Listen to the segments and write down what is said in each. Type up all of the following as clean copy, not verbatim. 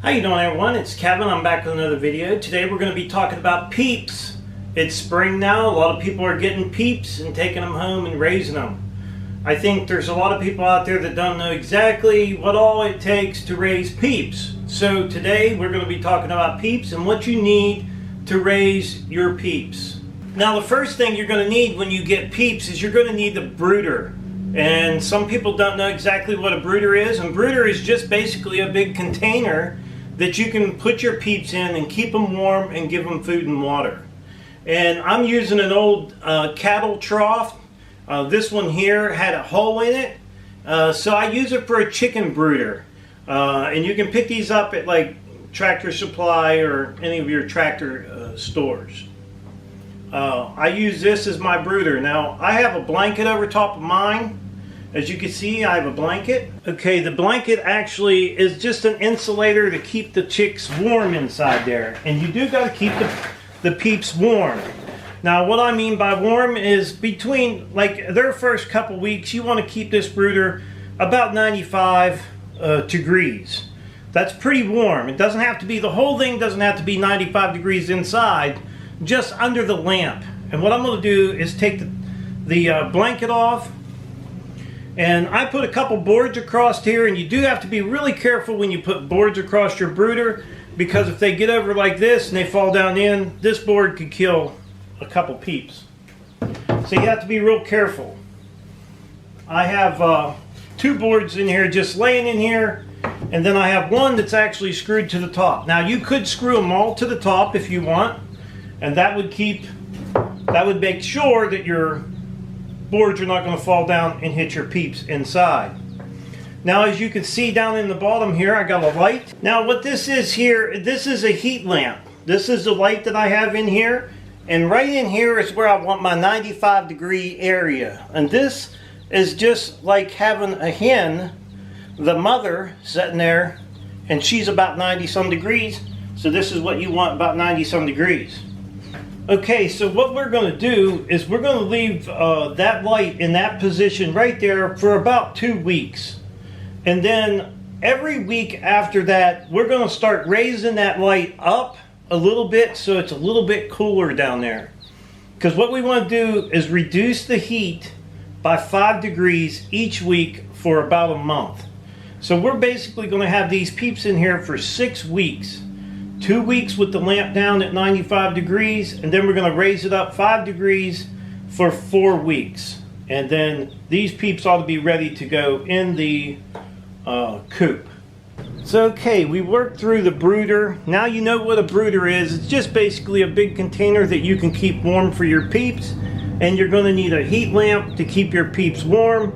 How you doing, everyone? It's Kevin. I'm back with another video. Today we're going to be talking about peeps. It's spring now. A lot of people are getting peeps and taking them home and raising them. I think there's a lot of people out there that don't know exactly what all it takes to raise peeps. So today we're going to be talking about peeps and what you need to raise your peeps. Now the first thing you're going to need when you get peeps is you're going to need the brooder. And some people don't know exactly what a brooder is. And brooder is just basically a big container that you can put your peeps in and keep them warm and give them food and water. And I'm using an old cattle trough. This one here had a hole in it. So I use it for a chicken brooder. And you can pick these up at like Tractor Supply or any of your tractor stores. I use this as my brooder. Now I have a blanket over top of mine. As you can see, I have a blanket. Okay, the blanket actually is just an insulator to keep the chicks warm inside there. And you do got to keep the peeps warm. Now what I mean by warm is between like their first couple weeks, you want to keep this brooder about 95 degrees. That's pretty warm. It doesn't have to be, the whole thing doesn't have to be 95 degrees inside, just under the lamp. And what I'm going to do is take the blanket off. And I put a couple boards across here, and you do have to be really careful when you put boards across your brooder, because if they get over like this and they fall down in, this board could kill a couple peeps. So you have to be real careful. I have two boards in here just laying in here, and then I have one that's actually screwed to the top. Now you could screw them all to the top if you want, and that would make sure that your boards are not going to fall down and hit your peeps inside. Now as you can see down in the bottom here, I got a light. Now what this is here, this is a heat lamp. This is the light that I have in here, and right in here is where I want my 95 degree area. And this is just like having a hen, the mother sitting there, and she's about 90 some degrees. So this is what you want, about 90 some degrees. Okay, so what we're going to do is we're going to leave that light in that position right there for about 2 weeks. And then every week after that, we're going to start raising that light up a little bit so it's a little bit cooler down there. Because what we want to do is reduce the heat by 5 degrees each week for about a month. So we're basically going to have these peeps in here for 6 weeks. 2 weeks with the lamp down at 95 degrees, and then we're going to raise it up 5 degrees for 4 weeks. And then these peeps ought to be ready to go in the coop. So okay, we worked through the brooder. Now you know what a brooder is. It's just basically a big container that you can keep warm for your peeps, and you're going to need a heat lamp to keep your peeps warm.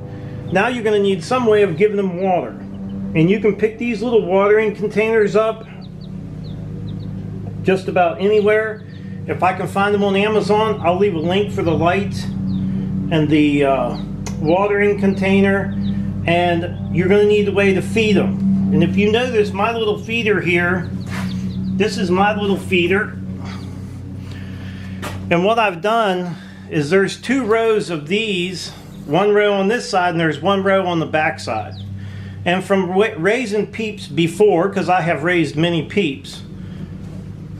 Now you're going to need some way of giving them water. And you can pick these little watering containers up just about anywhere. If I can find them on Amazon, I'll leave a link for the light and the watering container. And you're going to need a way to feed them. And if you notice my little feeder here, this is my little feeder. And what I've done is there's 2 rows of these, 1 row on this side and there's 1 row on the back side. And from raising peeps before, because I have raised many peeps,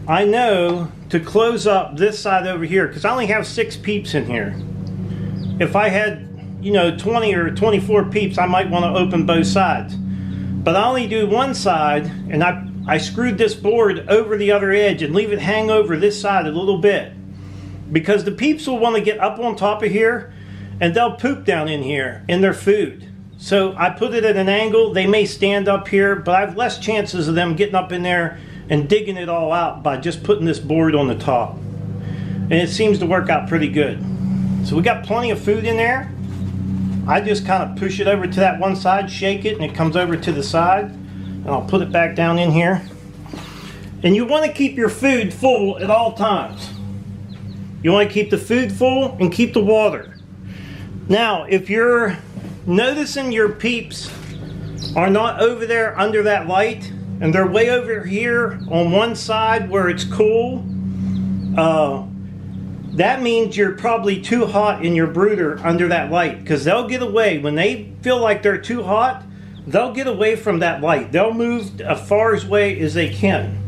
I know to close up this side over here, because I only have 6 peeps in here. If I had, 20 or 24 peeps, I might want to open both sides. But I only do one side, and I screwed this board over the other edge and leave it hang over this side a little bit. Because the peeps will want to get up on top of here, and they'll poop down in here in their food. So I put it at an angle. They may stand up here, but I have less chances of them getting up in there and digging it all out by just putting this board on the top. And it seems to work out pretty good. So we got plenty of food in there. I just kind of push it over to that one side, shake it, and it comes over to the side. And I'll put it back down in here. And you want to keep your food full at all times. You want to keep the food full and keep the water. Now, if you're noticing your peeps are not over there under that light, and they're way over here on one side where it's cool, that means you're probably too hot in your brooder under that light, because they'll get away. When they feel like they're too hot, they'll get away from that light. They'll move as far away as they can.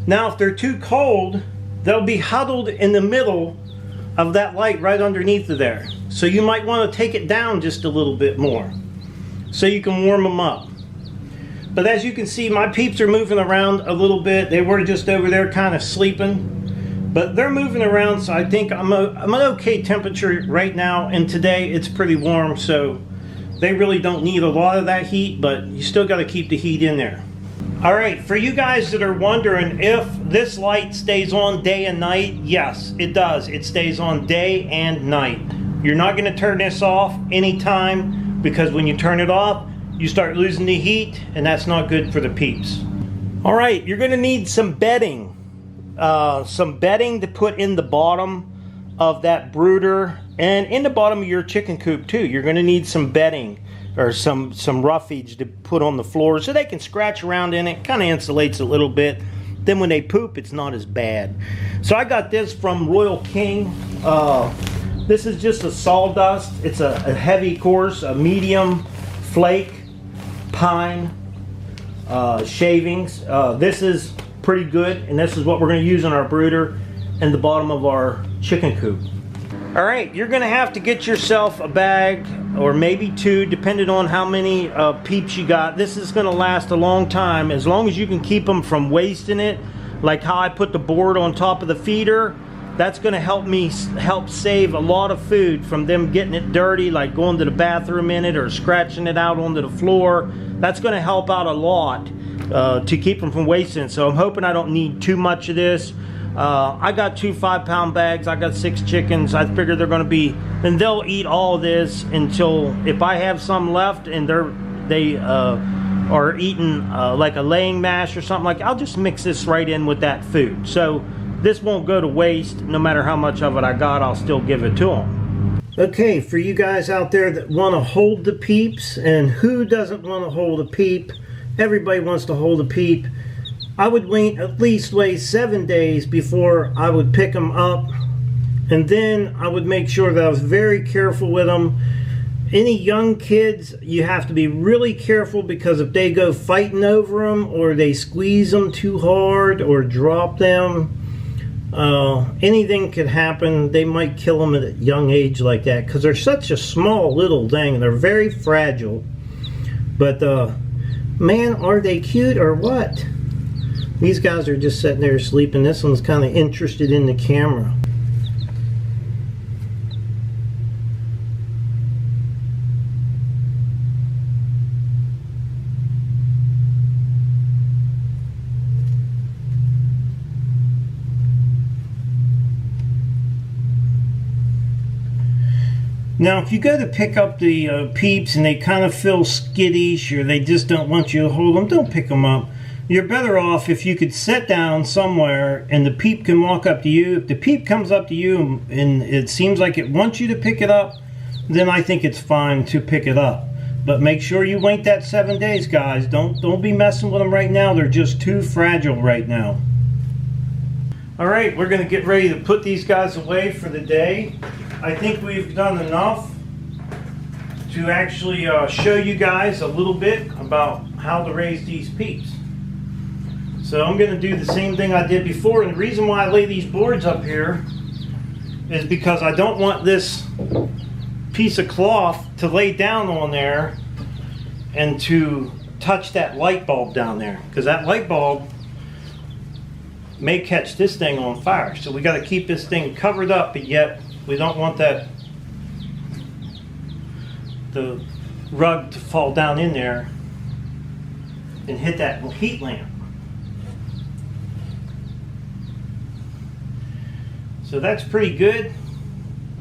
Now, if they're too cold, they'll be huddled in the middle of that light right underneath of there. So you might want to take it down just a little bit more so you can warm them up. But as you can see, my peeps are moving around a little bit. They were just over there kind of sleeping, but they're moving around, so I think I'm an okay temperature right now. And today it's pretty warm, so they really don't need a lot of that heat, but you still got to keep the heat in there. All right, for you guys that are wondering if this light stays on day and night, yes, it does. It stays on day and night. You're not going to turn this off anytime, because when you turn it off, you start losing the heat, and that's not good for the peeps. All right, you're going to need some bedding. Some bedding to put in the bottom of that brooder and in the bottom of your chicken coop too. You're going to need some bedding or some roughage to put on the floor so they can scratch around in it. Kind of insulates a little bit. Then when they poop, it's not as bad. So I got this from Royal King. This is just a sawdust. It's a heavy course, a medium flake pine shavings. This is pretty good, and this is what we're going to use in our brooder and the bottom of our chicken coop. All right, you're going to have to get yourself a bag or maybe two, depending on how many peeps you got. This is going to last a long time, as long as you can keep them from wasting it, like how I put the board on top of the feeder. That's going to help save a lot of food from them getting it dirty, like going to the bathroom in it or scratching it out onto the floor. That's going to help out a lot to keep them from wasting it. So I'm hoping I don't need too much of this. I got 2 5-pound bags. I got 6 chickens. I figure they're going to be, and they'll eat all of this until, if I have some left and they are eating like a laying mash or something, like, I'll just mix this right in with that food. So this won't go to waste. No matter how much of it I got, I'll still give it to them. Okay, for you guys out there that want to hold the peeps, and who doesn't want to hold a peep? Everybody wants to hold a peep. I would at least wait 7 days before I would pick them up, and then I would make sure that I was very careful with them. Any young kids, you have to be really careful, because if they go fighting over them, or they squeeze them too hard or drop them, anything could happen. They might kill them at a young age like that, because they're such a small little thing. They're very fragile. But man, are they cute or what? These guys are just sitting there sleeping. This one's kind of interested in the camera. Now, if you go to pick up the peeps and they kind of feel skittish, or they just don't want you to hold them, don't pick them up. You're better off if you could sit down somewhere and the peep can walk up to you. If the peep comes up to you and it seems like it wants you to pick it up, then I think it's fine to pick it up. But make sure you wait that 7 days, guys. Don't be messing with them right now. They're just too fragile right now. All right, we're going to get ready to put these guys away for the day. I think we've done enough to actually show you guys a little bit about how to raise these peeps. So I'm going to do the same thing I did before, and the reason why I lay these boards up here is because I don't want this piece of cloth to lay down on there and to touch that light bulb down there, because that light bulb may catch this thing on fire. So we got to keep this thing covered up, but yet we don't want the rug to fall down in there and hit that heat lamp. So that's pretty good.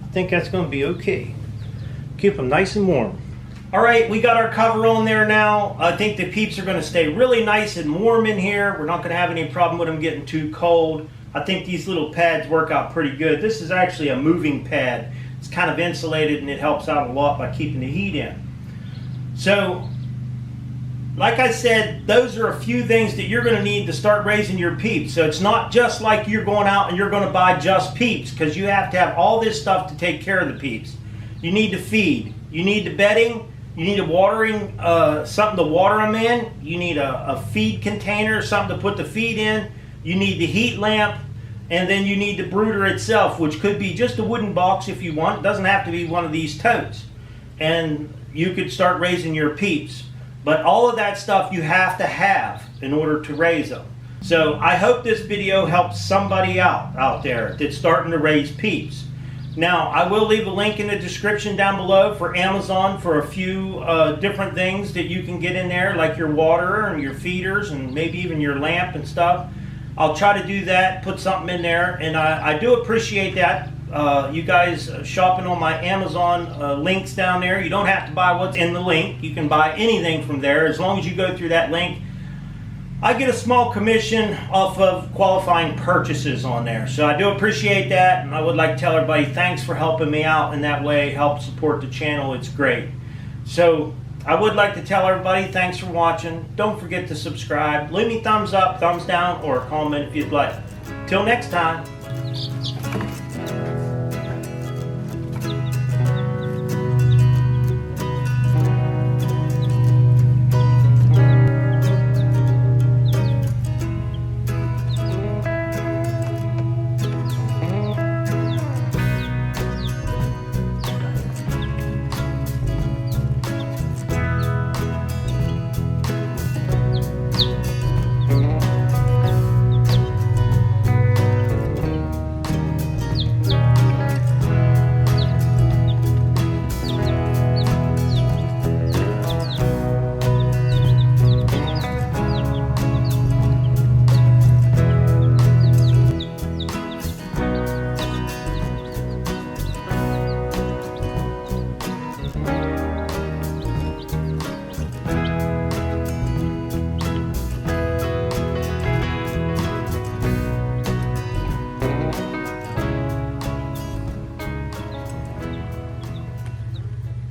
I think that's going to be okay. Keep them nice and warm. All right, we got our cover on there now. I think the peeps are going to stay really nice and warm in here. We're not going to have any problem with them getting too cold. I think these little pads work out pretty good. This is actually a moving pad. It's kind of insulated, and it helps out a lot by keeping the heat in. So, like I said, those are a few things that you're going to need to start raising your peeps. So it's not just like you're going out and you're going to buy just peeps, because you have to have all this stuff to take care of the peeps. You need to feed, you need the bedding, You need a watering, something to water them in. You need a feed container, something to put the feed in. You need the heat lamp, and then you need the brooder itself, which could be just a wooden box if you want. It doesn't have to be one of these totes. And you could start raising your peeps. But all of that stuff you have to have in order to raise them. So I hope this video helps somebody out there that's starting to raise peeps. Now, I will leave a link in the description down below for Amazon for a few different things that you can get in there, like your water and your feeders and maybe even your lamp and stuff. I'll try to do that, put something in there, and I do appreciate that. You guys shopping on my Amazon links down there. You don't have to buy what's in the link. You can buy anything from there as long as you go through that link. I get a small commission off of qualifying purchases on there. So I do appreciate that, and I would like to tell everybody thanks for helping me out in that way, help support the channel. It's great. So I would like to tell everybody thanks for watching. Don't forget to subscribe. Leave me thumbs up, thumbs down, or a comment if you'd like. Till next time.